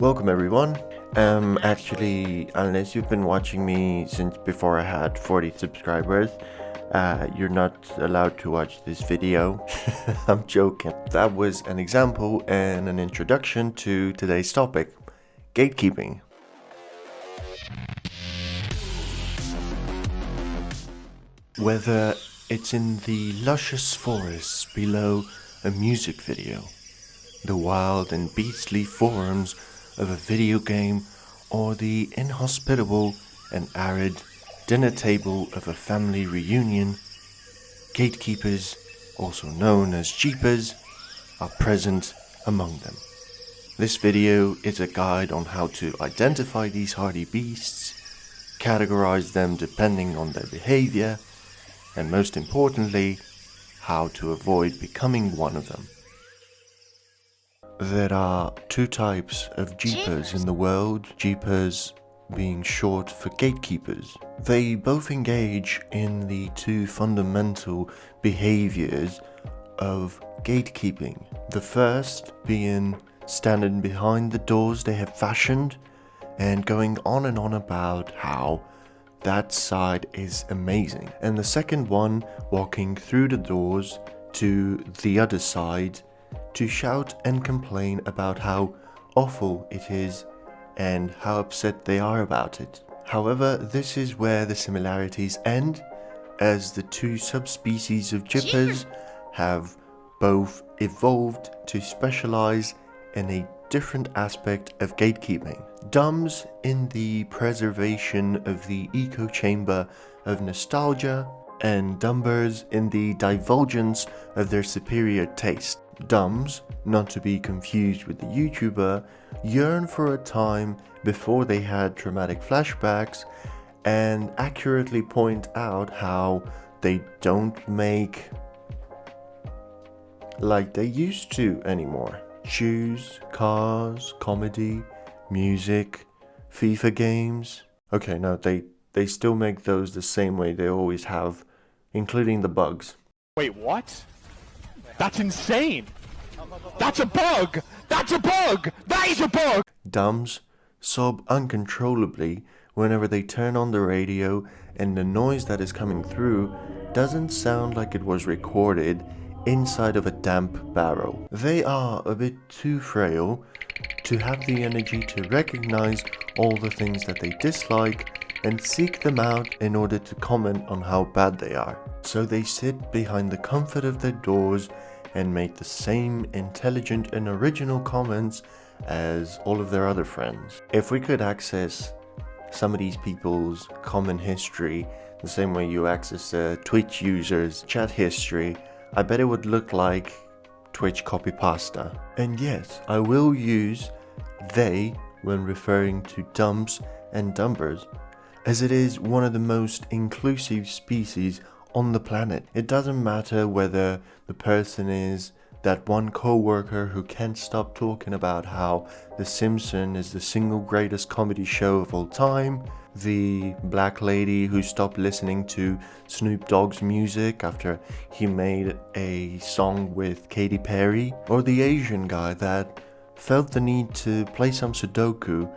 Welcome everyone. Actually, unless you've been watching me since before I had 40 subscribers, you're not allowed to watch this video. I'm joking. That was an example and an introduction to today's topic, gatekeeping. Whether it's in the luscious forests below a music video, the wild and beastly forums of a video game, or the inhospitable and arid dinner table of a family reunion, gatekeepers, also known as Geepers, are present among them. This video is a guide on how to identify these hardy beasts, categorize them depending on their behavior, and most importantly, how to avoid becoming one of them. There are two types of Geepers in the world, Geepers being short for gatekeepers. They both engage in the two fundamental behaviors of gatekeeping. The first being standing behind the doors they have fashioned and going on and on about how that side is amazing. And the second one walking through the doors to the other side to shout and complain about how awful it is and how upset they are about it. However, this is where the similarities end, as the two subspecies of Geepers have both evolved to specialize in a different aspect of gatekeeping. Dumbs in the preservation of the echo chamber of nostalgia, and dumbers in the divulgence of their superior taste. Dumbs, not to be confused with the YouTuber, yearn for a time before they had traumatic flashbacks and accurately point out how they don't make like they used to anymore. Shoes, cars, comedy, music, FIFA games. Okay, no, they still make those the same way they always have, including the bugs. Wait, what? That's insane! That's a bug! That's a bug! That is a bug! Dumbs sob uncontrollably whenever they turn on the radio and the noise that is coming through doesn't sound like it was recorded inside of a damp barrel. They are a bit too frail to have the energy to recognize all the things that they dislike and seek them out in order to comment on how bad they are. So they sit behind the comfort of their doors and make the same intelligent and original comments as all of their other friends. If we could access some of these people's comment history the same way you access a Twitch user's chat history, I bet it would look like Twitch copy pasta. And yes, I will use they when referring to dumps and dumbers, as it is one of the most inclusive species on the planet. It doesn't matter whether the person is that one co-worker who can't stop talking about how The Simpsons is the single greatest comedy show of all time, the black lady who stopped listening to Snoop Dogg's music after he made a song with Katy Perry, or the Asian guy that felt the need to play some Sudoku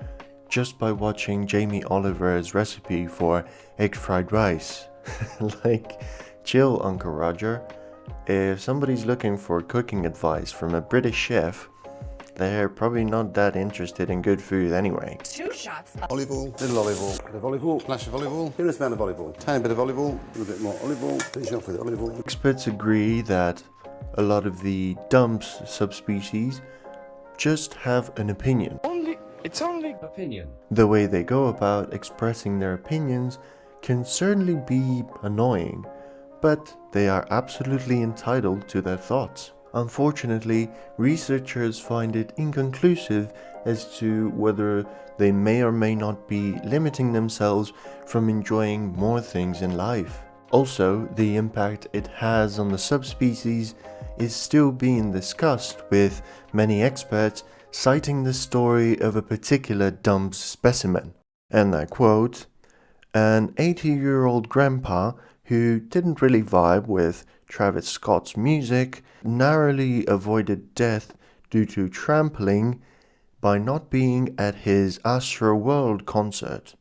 just by watching Jamie Oliver's recipe for egg fried rice. Like, chill, Uncle Roger. If somebody's looking for cooking advice from a British chef, they're probably not that interested in good food anyway. 2 shots. Olive oil, little olive oil, bit of olive oil, splash of olive oil, here is amount of olive oil, tiny bit of olive oil, a little bit more olive oil, finish off with olive oil. Experts agree that a lot of the dumps subspecies just have an opinion. It's only opinion. The way they go about expressing their opinions can certainly be annoying, but they are absolutely entitled to their thoughts. Unfortunately, researchers find it inconclusive as to whether they may or may not be limiting themselves from enjoying more things in life. Also, the impact it has on the subspecies is still being discussed, with many experts citing the story of a particular dump specimen. And I quote, "An 80-year-old grandpa who didn't really vibe with Travis Scott's music narrowly avoided death due to trampling by not being at his Astro World concert.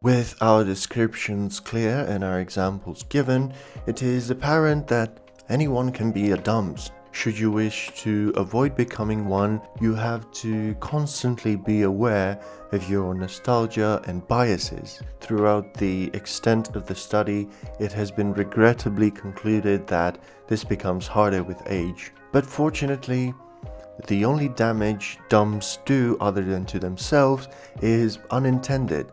With our descriptions clear and our examples given, it is apparent that anyone can be a dumbs. Should you wish to avoid becoming one, you have to constantly be aware of your nostalgia and biases. Throughout the extent of the study, it has been regrettably concluded that this becomes harder with age. But fortunately, the only damage dumbs do other than to themselves is unintended,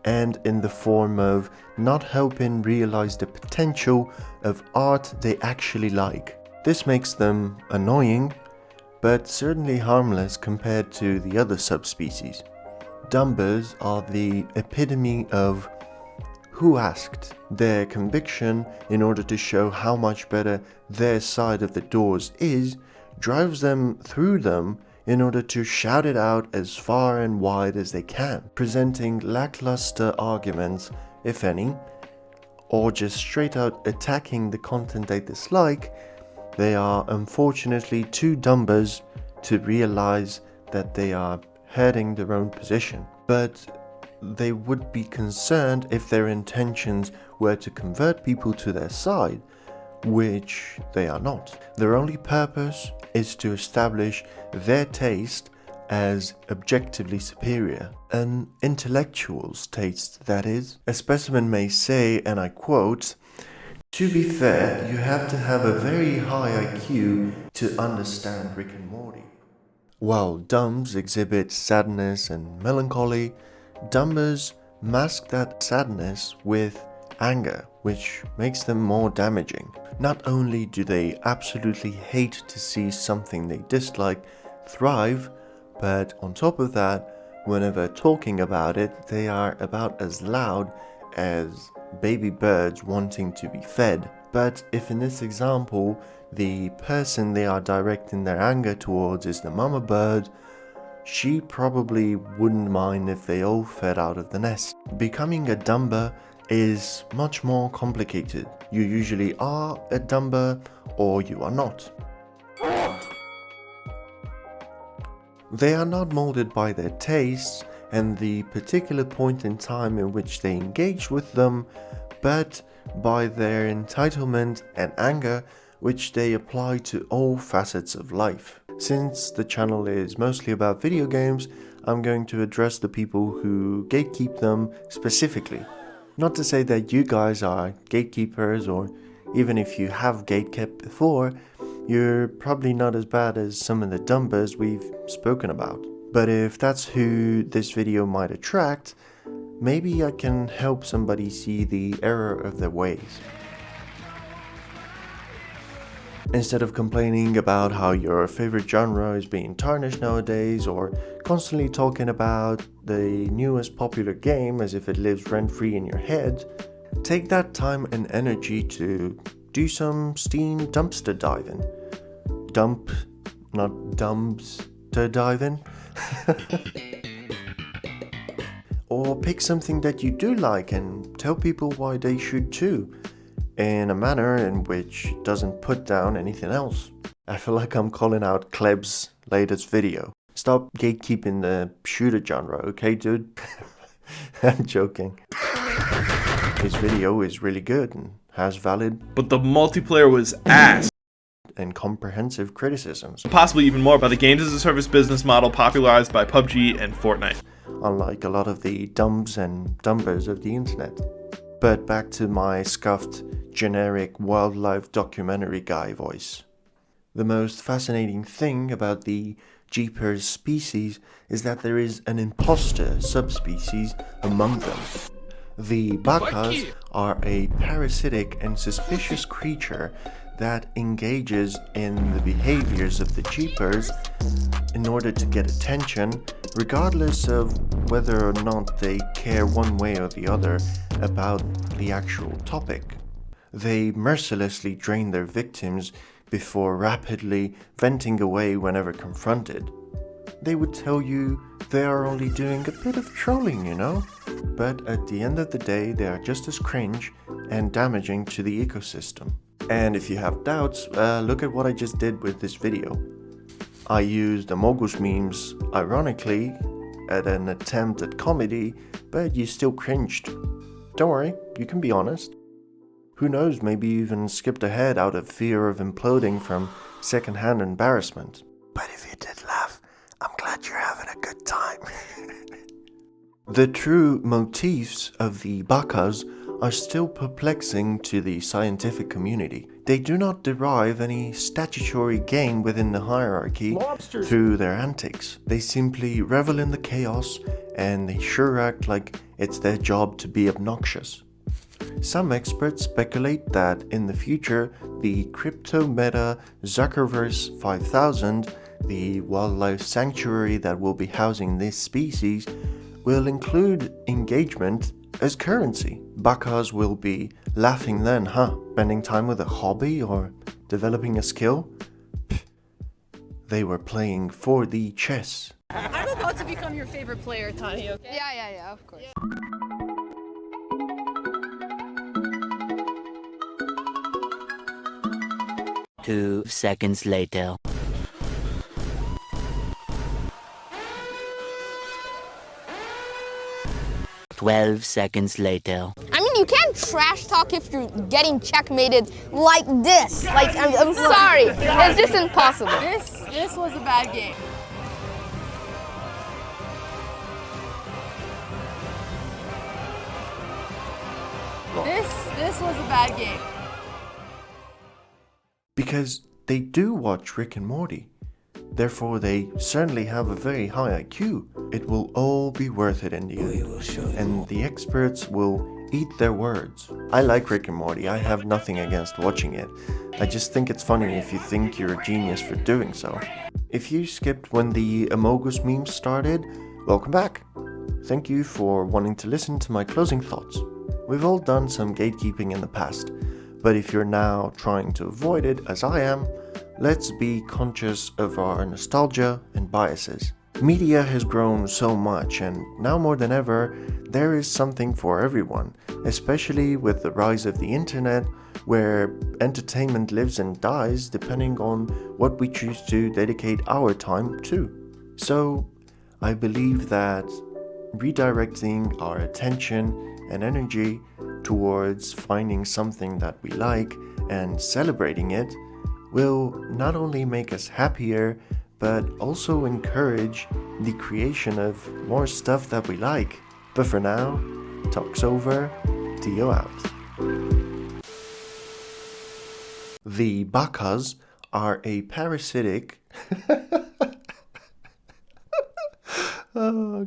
and in the form of not helping realize the potential of art they actually like. This makes them annoying, but certainly harmless compared to the other subspecies. Dumbers are the epitome of who asked. Their conviction, in order to show how much better their side of the doors is, drives them through them in order to shout it out as far and wide as they can, presenting lackluster arguments, if any, or just straight out attacking the content they dislike. They are unfortunately too dumbers to realize that they are hurting their own position, but they would be concerned if their intentions were to convert people to their side, which they are not. Their only purpose is to establish their taste as objectively superior. An intellectual's taste, that is. A specimen may say, and I quote, "To be fair, you have to have a very high IQ to understand Rick and Morty." While dumbs exhibit sadness and melancholy, dumbers mask that sadness with anger, which makes them more damaging. Not only do they absolutely hate to see something they dislike thrive, but on top of that, whenever talking about it, they are about as loud as baby birds wanting to be fed. But if in this example, the person they are directing their anger towards is the mama bird, she probably wouldn't mind if they all fed out of the nest. Becoming a dumber is much more complicated. You usually are a dumber or you are not. They are not molded by their tastes and the particular point in time in which they engage with them, but by their entitlement and anger which they apply to all facets of life. Since the channel is mostly about video games, I'm going to address the people who gatekeep them specifically. Not to say that you guys are gatekeepers, or even if you have gatekept before, you're probably not as bad as some of the dumbers we've spoken about. But if that's who this video might attract, maybe I can help somebody see the error of their ways. Instead of complaining about how your favorite genre is being tarnished nowadays, or constantly talking about the newest popular game as if it lives rent-free in your head, take that time and energy to do some Steam dumpster diving. Not dumpster diving. Or pick something that you do like and tell people why they should too, in a manner in which doesn't put down anything else. I feel like I'm calling out Cleb's latest video. Stop gatekeeping the shooter genre, okay dude? I'm joking. His video is really good and has valid, but the multiplayer was ass, and comprehensive criticisms. Possibly even more by the games as a service business model popularized by PUBG and Fortnite. Unlike a lot of the dumbs and dumbers of the internet. But back to my scuffed, generic wildlife documentary guy voice. The most fascinating thing about the Geepers species is that there is an imposter subspecies among them. The Bakas are a parasitic and suspicious creature that engages in the behaviors of the Geepers in order to get attention, regardless of whether or not they care one way or the other about the actual topic. They mercilessly drain their victims before rapidly venting away whenever confronted. They would tell you they are only doing a bit of trolling, you know? But at the end of the day, they are just as cringe and damaging to the ecosystem. And if you have doubts, look at what I just did with this video. I used amogus memes, ironically, at an attempt at comedy, but you still cringed. Don't worry, you can be honest. Who knows, maybe you even skipped ahead out of fear of imploding from secondhand embarrassment. But if you did laugh, I'm glad you're having a good time. The true motifs of the Bakas are still perplexing to the scientific community. They do not derive any statutory gain within the hierarchy through their antics. They simply revel in the chaos, and they sure act like it's their job to be obnoxious. Some experts speculate that in the future, the crypto-meta Zuckerverse 5000, the wildlife sanctuary that will be housing this species, will include engagement as currency. Bakas will be laughing then, huh? Spending time with a hobby or developing a skill? Pfft. They were playing 4D chess. I'm about to become your favorite player, Tani, okay? Yeah, of course. 2 seconds later. "12 seconds later. I mean, you can't trash talk if you're getting checkmated like this. Like, I'm sorry. It's just impossible. This was a bad game. This was a bad game. Because they do watch Rick and Morty. Therefore, they certainly have a very high IQ. It will all be worth it in the end. And the experts will eat their words. I like Rick and Morty. I have nothing against watching it. I just think it's funny if you think you're a genius for doing so. If you skipped when the amogus memes started, welcome back. Thank you for wanting to listen to my closing thoughts. We've all done some gatekeeping in the past, but if you're now trying to avoid it, as I am, let's be conscious of our nostalgia and biases. Media has grown so much, and now more than ever, there is something for everyone, especially with the rise of the internet, where entertainment lives and dies depending on what we choose to dedicate our time to. So, I believe that redirecting our attention and energy towards finding something that we like and celebrating it will not only make us happier, but also encourage the creation of more stuff that we like. But for now, talk's over, Tio out. The Bakas are a parasitic oh,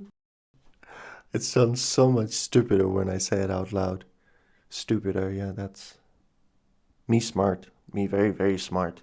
it sounds so much stupider when I say it out loud. Stupider, yeah, that's me smart. Me very, very smart.